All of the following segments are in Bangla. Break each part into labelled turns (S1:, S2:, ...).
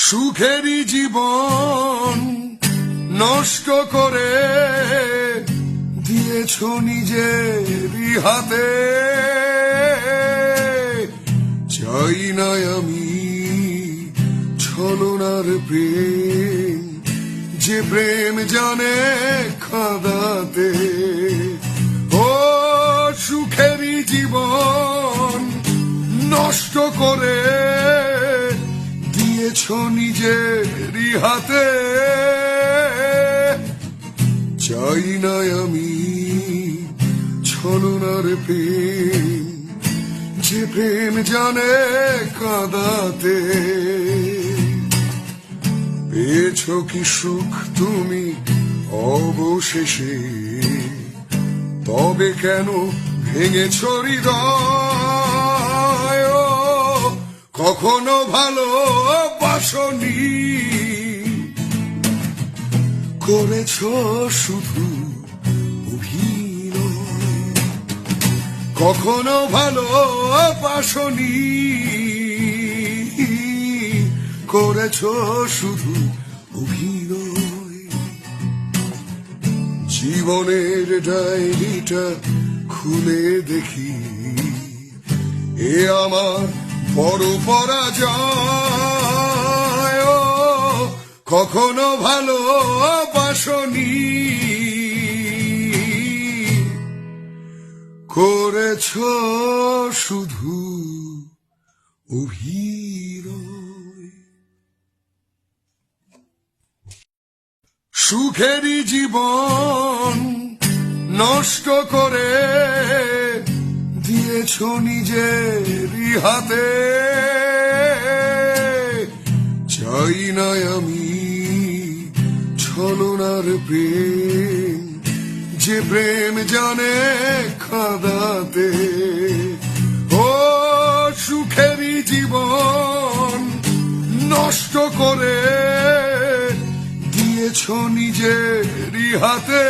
S1: সুখেরই জীবন নষ্ট করে দিয়েছ নিজেরই হাতে। চাই না আমি ছলনার প্রেম, যে প্রেম জানে কাঁদাতে। ও সুখেরই জীবন নষ্ট করে দিয়েছ নিজেরই হাতে। চাই না আমি ছলনার প্রেম, যে প্রেম জানে কাঁদাতে। পেয়েছ কি সুখ তুমি অবশেষে, তবে কেন ভেঙেছ হৃদয়? কখনো ভালোবাসনি, করেছ শুধু অভিনয়। কখনো ভালোবাসনি, করেছ শুধু অভিনয়। জীবনের ডায়েরিটা খুলে দেখি, এ আমার বড় পরাজয়। কখনো ভালোবাসনি, করেছ শুধু অভিনয়। সুখেরই জীবন নষ্ট করে দিয়েছ নিজেরই হাতে। চাই না আমি ছলনার প্রেম, যে প্রেম জানে কাঁদাতে। ও সুখেরই জীবন নষ্ট করে দিয়েছ নিজেরই হাতে।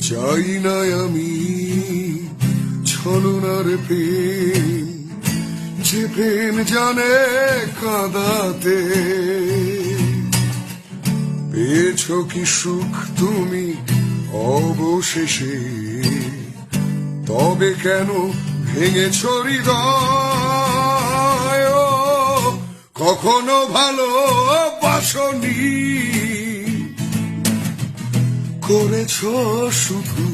S1: চাই না আমি ছলনার প্রেম, যে প্রেম জানে কাঁদাতে। পেয়েছ কি সুখ তুমি অবশেষে, তবে কেন ভেঙেছ হৃদয়? কখনো ভালোবাসনি, করেছ শুধু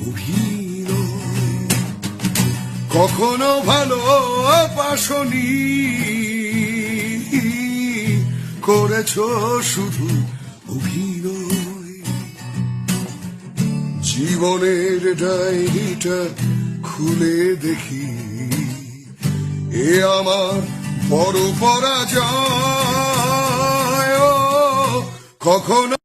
S1: অভিনয়। কখনো ভালোবাসনি, করেছ শুধু অভিনয়। জীবনের ডায়েরিটা খুলে দেখি, এ আমার বড় পরাজয়। কখনো